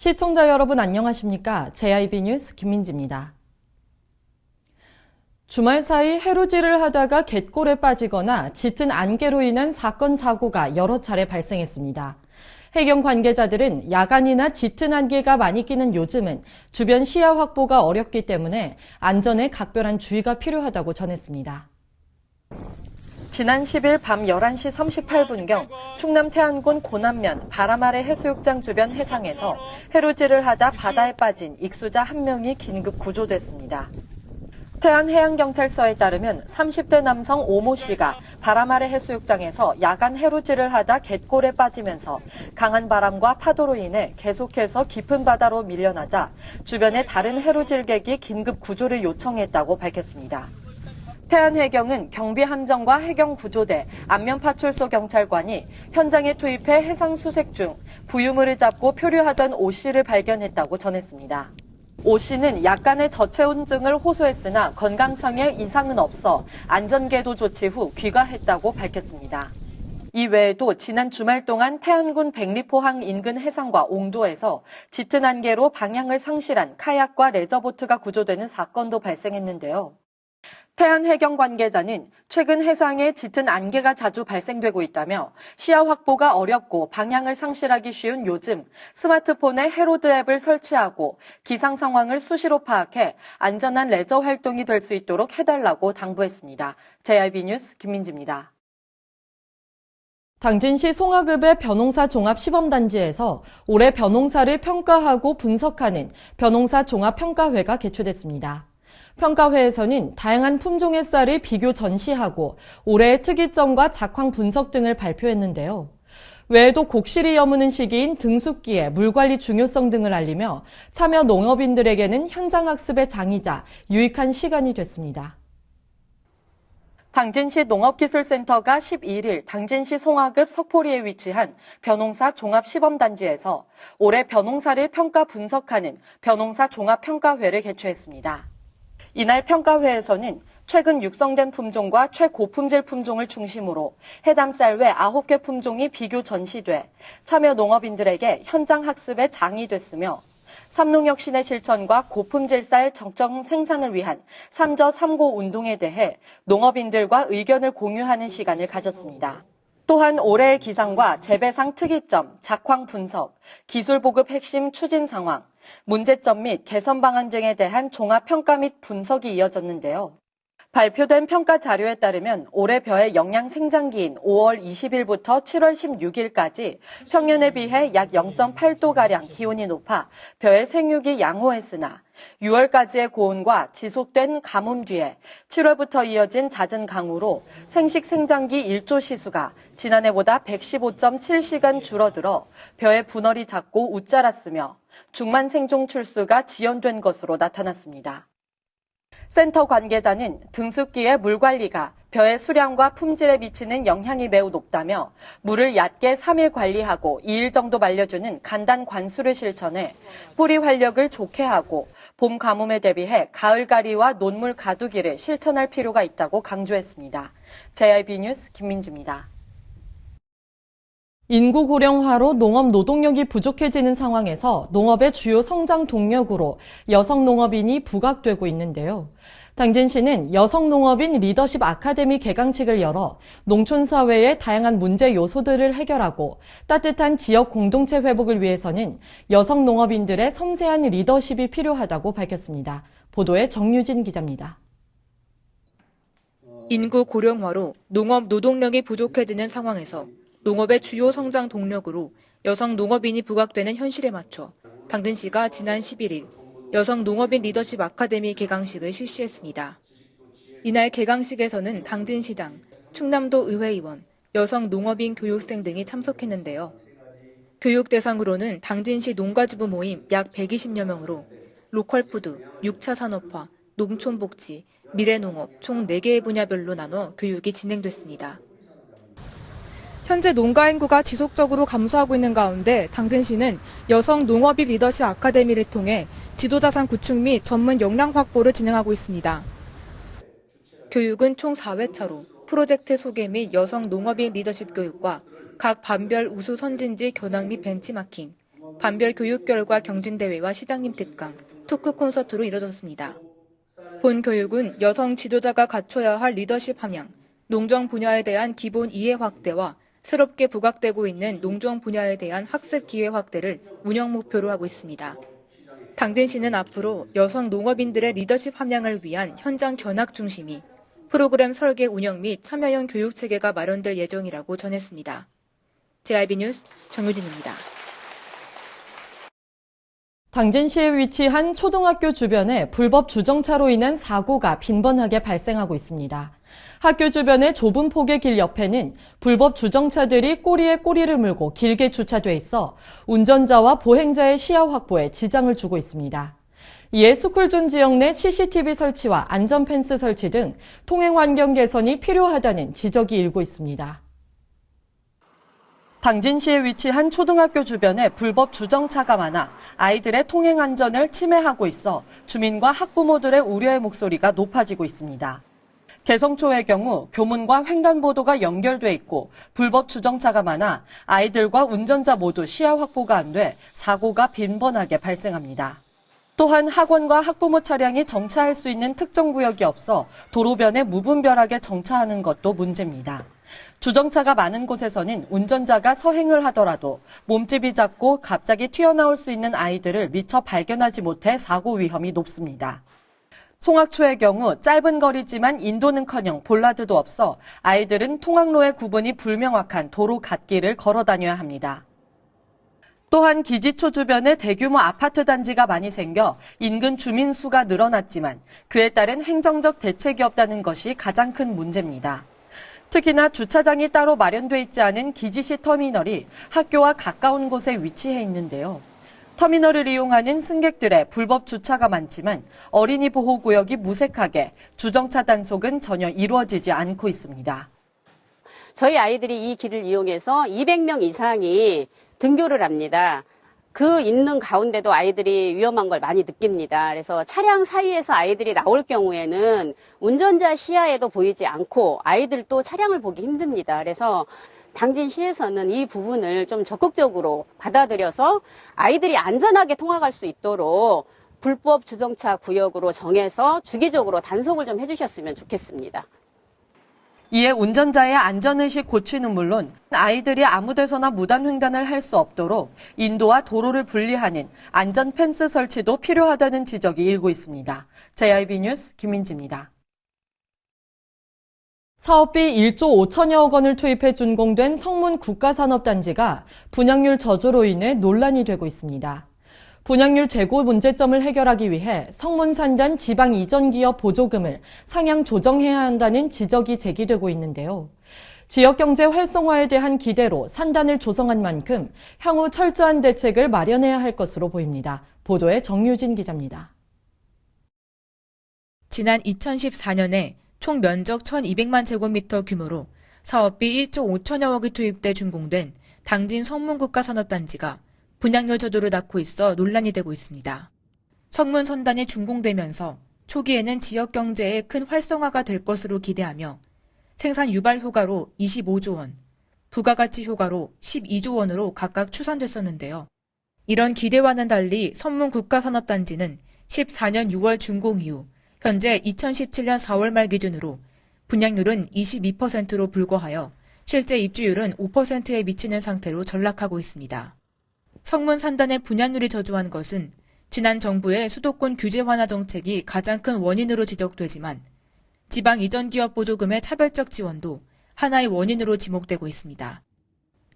시청자 여러분 안녕하십니까? JIB 뉴스 김민지입니다. 주말 사이 해루질을 하다가 갯골에 빠지거나 짙은 안개로 인한 사건 사고가 여러 차례 발생했습니다. 해경 관계자들은 야간이나 짙은 안개가 많이 끼는 요즘은 주변 시야 확보가 어렵기 때문에 안전에 각별한 주의가 필요하다고 전했습니다. 지난 10일 밤 11시 38분경 충남 태안군 고남면 바람아래 해수욕장 주변 해상에서 해루질을 하다 바다에 빠진 익수자 1명이 긴급 구조됐습니다. 태안해양경찰서에 따르면 30대 남성 오모 씨가 바람아래 해수욕장에서 야간 해루질을 하다 갯골에 빠지면서 강한 바람과 파도로 인해 계속해서 깊은 바다로 밀려나자 주변의 다른 해루질객이 긴급 구조를 요청했다고 밝혔습니다. 태안해경은 경비함정과 해경구조대, 안면파출소 경찰관이 현장에 투입해 해상 수색 중 부유물을 잡고 표류하던 오 씨를 발견했다고 전했습니다. 오 씨는 약간의 저체온증을 호소했으나 건강상의 이상은 없어 안전궤도 조치 후 귀가했다고 밝혔습니다. 이 외에도 지난 주말 동안 태안군 백리포항 인근 해상과 옹도에서 짙은 안개로 방향을 상실한 카약과 레저보트가 구조되는 사건도 발생했는데요. 태안해경 관계자는 최근 해상에 짙은 안개가 자주 발생되고 있다며 시야 확보가 어렵고 방향을 상실하기 쉬운 요즘 스마트폰에 해로드 앱을 설치하고 기상 상황을 수시로 파악해 안전한 레저 활동이 될 수 있도록 해달라고 당부했습니다. JIB 뉴스 김민지입니다. 당진시 송화급의 벼농사 종합시범단지에서 올해 벼농사를 평가하고 분석하는 벼농사 종합평가회가 개최됐습니다. 평가회에서는 다양한 품종의 쌀을 비교 전시하고 올해의 특이점과 작황 분석 등을 발표했는데요. 외에도 곡실이 여무는 시기인 등숙기의 물관리 중요성 등을 알리며 참여 농업인들에게는 현장학습의 장이자 유익한 시간이 됐습니다. 당진시 농업기술센터가 11일 당진시 송화급 석포리에 위치한 벼농사 종합시범단지에서 올해 벼농사를 평가 분석하는 벼농사 종합평가회를 개최했습니다. 이날 평가회에서는 최근 육성된 품종과 최고품질 품종을 중심으로 해담 쌀 외 9개 품종이 비교 전시돼 참여 농업인들에게 현장 학습의 장이 됐으며 삼농혁신의 실천과 고품질 쌀 적정 생산을 위한 3저 3고 운동에 대해 농업인들과 의견을 공유하는 시간을 가졌습니다. 또한 올해의 기상과 재배상 특이점, 작황 분석, 기술 보급 핵심 추진 상황, 문제점 및 개선 방안 등에 대한 종합평가 및 분석이 이어졌는데요. 발표된 평가 자료에 따르면 올해 벼의 영양 생장기인 5월 20일부터 7월 16일까지 평년에 비해 약 0.8도가량 기온이 높아 벼의 생육이 양호했으나 6월까지의 고온과 지속된 가뭄 뒤에 7월부터 이어진 잦은 강우로 생식 생장기 1조 시수가 지난해보다 115.7시간 줄어들어 벼의 분얼이 작고 웃자랐으며 중만 생종 출수가 지연된 것으로 나타났습니다. 센터 관계자는 등숙기의 물 관리가 벼의 수량과 품질에 미치는 영향이 매우 높다며 물을 얕게 3일 관리하고 2일 정도 말려주는 간단 관수를 실천해 뿌리 활력을 좋게 하고 봄 가뭄에 대비해 가을 가리와 논물 가두기를 실천할 필요가 있다고 강조했습니다. JIB 뉴스 김민지입니다. 인구 고령화로 농업 노동력이 부족해지는 상황에서 농업의 주요 성장 동력으로 여성 농업인이 부각되고 있는데요. 당진시는 여성 농업인 리더십 아카데미 개강식을 열어 농촌 사회의 다양한 문제 요소들을 해결하고 따뜻한 지역 공동체 회복을 위해서는 여성 농업인들의 섬세한 리더십이 필요하다고 밝혔습니다. 보도에 정유진 기자입니다. 인구 고령화로 농업 노동력이 부족해지는 상황에서 농업의 주요 성장 동력으로 여성 농업인이 부각되는 현실에 맞춰 당진시가 지난 11일 여성 농업인 리더십 아카데미 개강식을 실시했습니다. 이날 개강식에서는 당진시장, 충남도 의회의원, 여성 농업인 교육생 등이 참석했는데요. 교육 대상으로는 당진시 농가주부 모임 약 120여 명으로 로컬푸드, 6차 산업화, 농촌복지, 미래농업 총 4개의 분야별로 나눠 교육이 진행됐습니다. 현재 농가 인구가 지속적으로 감소하고 있는 가운데 당진시는 여성 농업인 리더십 아카데미를 통해 지도자산 구축 및 전문 역량 확보를 진행하고 있습니다. 교육은 총 4회차로 프로젝트 소개 및 여성 농업인 리더십 교육과 각 반별 우수 선진지 견학 및 벤치마킹, 반별 교육 결과 경진대회와 시장님 특강, 토크 콘서트로 이뤄졌습니다. 본 교육은 여성 지도자가 갖춰야 할 리더십 함양, 농정 분야에 대한 기본 이해 확대와 새롭게 부각되고 있는 농정 분야에 대한 학습 기회 확대를 운영 목표로 하고 있습니다. 당진시는 앞으로 여성 농업인들의 리더십 함양을 위한 현장 견학 중심이 프로그램 설계 운영 및 참여형 교육 체계가 마련될 예정이라고 전했습니다. JIB 뉴스 정유진입니다. 당진시에 위치한 초등학교 주변에 불법 주정차로 인한 사고가 빈번하게 발생하고 있습니다. 학교 주변의 좁은 폭의 길 옆에는 불법 주정차들이 꼬리에 꼬리를 물고 길게 주차돼 있어 운전자와 보행자의 시야 확보에 지장을 주고 있습니다. 이에 스쿨존 지역 내 CCTV 설치와 안전 펜스 설치 등 통행 환경 개선이 필요하다는 지적이 일고 있습니다. 당진시에 위치한 초등학교 주변에 불법 주정차가 많아 아이들의 통행 안전을 침해하고 있어 주민과 학부모들의 우려의 목소리가 높아지고 있습니다. 개성초의 경우 교문과 횡단보도가 연결돼 있고 불법 주정차가 많아 아이들과 운전자 모두 시야 확보가 안 돼 사고가 빈번하게 발생합니다. 또한 학원과 학부모 차량이 정차할 수 있는 특정 구역이 없어 도로변에 무분별하게 정차하는 것도 문제입니다. 주정차가 많은 곳에서는 운전자가 서행을 하더라도 몸집이 작고 갑자기 튀어나올 수 있는 아이들을 미처 발견하지 못해 사고 위험이 높습니다. 송악초의 경우 짧은 거리지만 인도는커녕 볼라드도 없어 아이들은 통학로의 구분이 불명확한 도로 갓길을 걸어 다녀야 합니다. 또한 기지초 주변에 대규모 아파트 단지가 많이 생겨 인근 주민 수가 늘어났지만 그에 따른 행정적 대책이 없다는 것이 가장 큰 문제입니다. 특히나 주차장이 따로 마련돼 있지 않은 기지시 터미널이 학교와 가까운 곳에 위치해 있는데요. 터미널을 이용하는 승객들의 불법 주차가 많지만 어린이 보호구역이 무색하게 주정차 단속은 전혀 이루어지지 않고 있습니다. 저희 아이들이 이 길을 이용해서 200명 이상이 등교를 합니다. 그 있는 가운데도 아이들이 위험한 걸 많이 느낍니다. 그래서 차량 사이에서 아이들이 나올 경우에는 운전자 시야에도 보이지 않고 아이들도 차량을 보기 힘듭니다. 그래서 당진시에서는 이 부분을 좀 적극적으로 받아들여서 아이들이 안전하게 통학할 수 있도록 불법 주정차 구역으로 정해서 주기적으로 단속을 좀 해주셨으면 좋겠습니다. 이에 운전자의 안전의식 고취는 물론 아이들이 아무 데서나 무단횡단을 할 수 없도록 인도와 도로를 분리하는 안전 펜스 설치도 필요하다는 지적이 일고 있습니다. JIB 뉴스 김민지입니다. 사업비 1조 5천여억 원을 투입해 준공된 성문 국가산업단지가 분양률 저조로 인해 논란이 되고 있습니다. 분양률 제고 문제점을 해결하기 위해 성문산단 지방 이전 기업 보조금을 상향 조정해야 한다는 지적이 제기되고 있는데요. 지역 경제 활성화에 대한 기대로 산단을 조성한 만큼 향후 철저한 대책을 마련해야 할 것으로 보입니다. 보도에 정유진 기자입니다. 지난 2014년에 총 면적 1,200만 제곱미터 규모로 사업비 1조 5천여억이 투입돼 준공된 당진 성문국가산업단지가 분양률 저조를 낳고 있어 논란이 되고 있습니다. 성문 선단이 준공되면서 초기에는 지역 경제에 큰 활성화가 될 것으로 기대하며 생산 유발 효과로 25조 원, 부가가치 효과로 12조 원으로 각각 추산됐었는데요. 이런 기대와는 달리 성문국가산업단지는 14년 6월 준공 이후 현재 2017년 4월 말 기준으로 분양률은 22%로 불과하여 실제 입주율은 5%에 미치는 상태로 전락하고 있습니다. 성문 산단의 분양률이 저조한 것은 지난 정부의 수도권 규제 완화 정책이 가장 큰 원인으로 지적되지만 지방 이전 기업 보조금의 차별적 지원도 하나의 원인으로 지목되고 있습니다.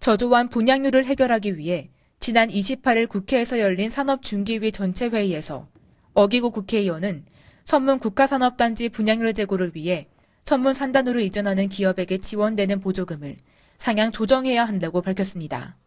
저조한 분양률을 해결하기 위해 지난 28일 국회에서 열린 산업중기위 전체 회의에서 어기구 국회의원은 성문 국가산업단지 분양률 제고를 위해 성문 산단으로 이전하는 기업에게 지원되는 보조금을 상향 조정해야 한다고 밝혔습니다.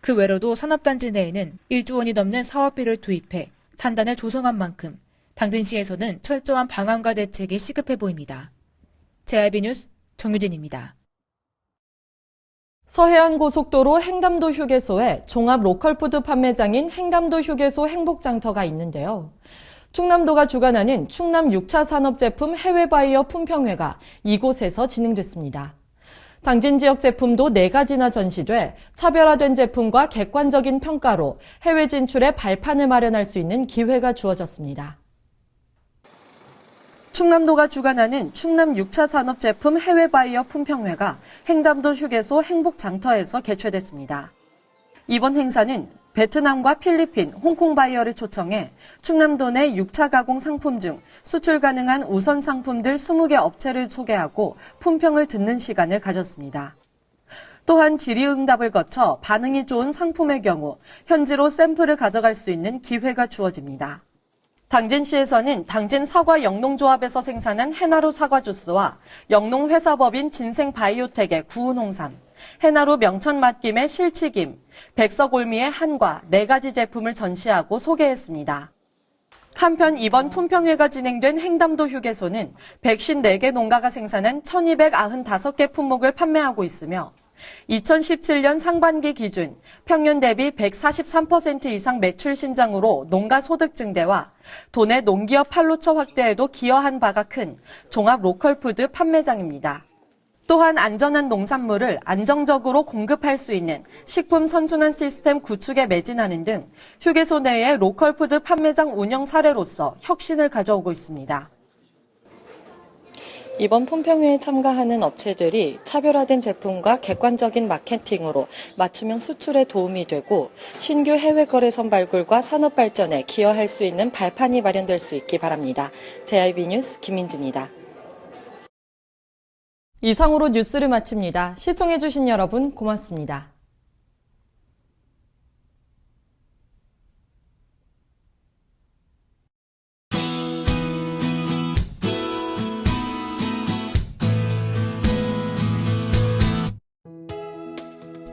그 외로도 산업단지 내에는 1조 원이 넘는 사업비를 투입해 산단을 조성한 만큼 당진시에서는 철저한 방안과 대책이 시급해 보입니다. JIB 뉴스 정유진입니다. 서해안고속도로 행담도 휴게소에 종합 로컬푸드 판매장인 행담도 휴게소 행복장터가 있는데요. 충남도가 주관하는 충남 6차 산업제품 해외 바이어 품평회가 이곳에서 진행됐습니다. 당진 지역 제품도 4가지나 전시돼 차별화된 제품과 객관적인 평가로 해외 진출의 발판을 마련할 수 있는 기회가 주어졌습니다. 충남도가 주관하는 충남 6차 산업제품 해외 바이어 품평회가 행담도 휴게소 행복장터에서 개최됐습니다. 이번 행사는 베트남과 필리핀, 홍콩 바이어를 초청해 충남도 내 6차 가공 상품 중 수출 가능한 우선 상품들 20개 업체를 소개하고 품평을 듣는 시간을 가졌습니다. 또한 질의응답을 거쳐 반응이 좋은 상품의 경우 현지로 샘플을 가져갈 수 있는 기회가 주어집니다. 당진시에서는 당진 사과 영농조합에서 생산한 해나루 사과 주스와 영농회사법인 진생바이오텍의 구운홍삼, 해나루 명천 맛김의 실치김, 백서골미의 한과 4가지 제품을 전시하고 소개했습니다. 한편 이번 품평회가 진행된 행담도 휴게소는 154개 농가가 생산한 1295개 품목을 판매하고 있으며 2017년 상반기 기준 평년 대비 143% 이상 매출 신장으로 농가 소득 증대와 도내 농기업 판로처 확대에도 기여한 바가 큰 종합 로컬푸드 판매장입니다. 또한 안전한 농산물을 안정적으로 공급할 수 있는 식품 선순환 시스템 구축에 매진하는 등 휴게소 내의 로컬푸드 판매장 운영 사례로서 혁신을 가져오고 있습니다. 이번 품평회에 참가하는 업체들이 차별화된 제품과 객관적인 마케팅으로 맞춤형 수출에 도움이 되고 신규 해외 거래선 발굴과 산업 발전에 기여할 수 있는 발판이 마련될 수 있기 바랍니다. JIB 뉴스 김민지입니다. 이상으로 뉴스를 마칩니다. 시청해주신 여러분 고맙습니다.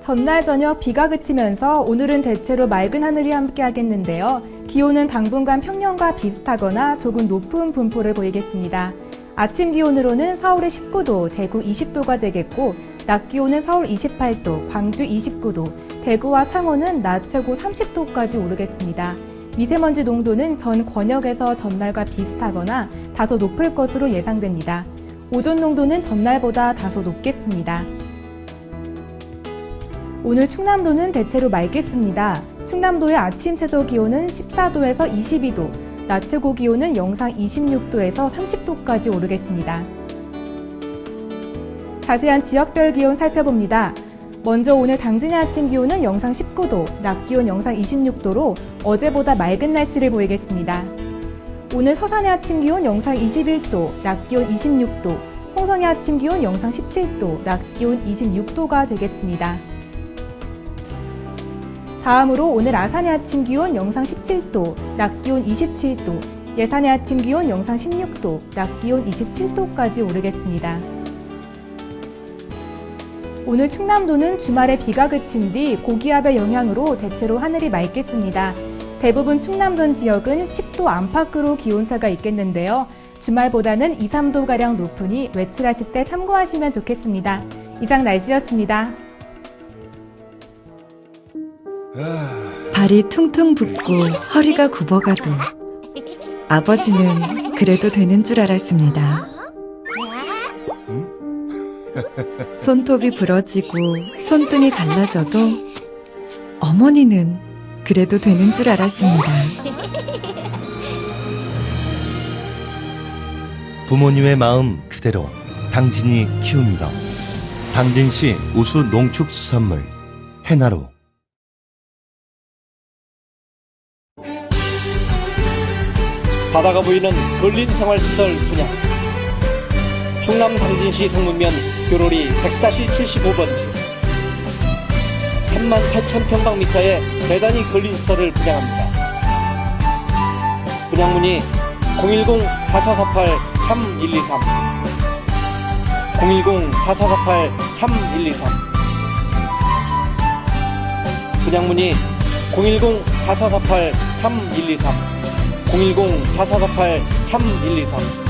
전날 저녁 비가 그치면서 오늘은 대체로 맑은 하늘이 함께하겠는데요. 기온은 당분간 평년과 비슷하거나 조금 높은 분포를 보이겠습니다. 아침 기온으로는 서울이 19도, 대구 20도가 되겠고 낮 기온은 서울 28도, 광주 29도, 대구와 창원은 낮 최고 30도까지 오르겠습니다. 미세먼지 농도는 전 권역에서 전날과 비슷하거나 다소 높을 것으로 예상됩니다. 오존 농도는 전날보다 다소 높겠습니다. 오늘 충남도는 대체로 맑겠습니다. 충남도의 아침 최저 기온은 14도에서 22도, 낮 최고 기온은 영상 26도에서 30도까지 오르겠습니다. 자세한 지역별 기온 살펴봅니다. 먼저 오늘 당진의 아침 기온은 영상 19도, 낮 기온 영상 26도로 어제보다 맑은 날씨를 보이겠습니다. 오늘 서산의 아침 기온 영상 21도, 낮 기온 26도, 홍성의 아침 기온 영상 17도, 낮 기온 26도가 되겠습니다. 다음으로 오늘 아산의 아침 기온 영상 17도, 낮 기온 27도, 예산의 아침 기온 영상 16도, 낮 기온 27도까지 오르겠습니다. 오늘 충남도는 주말에 비가 그친 뒤 고기압의 영향으로 대체로 하늘이 맑겠습니다. 대부분 충남도 지역은 10도 안팎으로 기온차가 있겠는데요. 주말보다는 2, 3도가량 높으니 외출하실 때 참고하시면 좋겠습니다. 이상 날씨였습니다. 발이 퉁퉁 붓고 허리가 굽어가도 아버지는 그래도 되는 줄 알았습니다. 손톱이 부러지고 손등이 갈라져도 어머니는 그래도 되는 줄 알았습니다. 부모님의 마음 그대로 당진이 키웁니다. 당진시 우수 농축수산물 해나루. 바다가 보이는 근린 생활시설 분양. 충남 당진시 성문면 교로리 100-75번지 38,000평방미터의 대단위 근린시설을 분양합니다. 분양문의 010-4448-3123 010-4448-3123 분양문의 010-4448-3123 010-4448-3123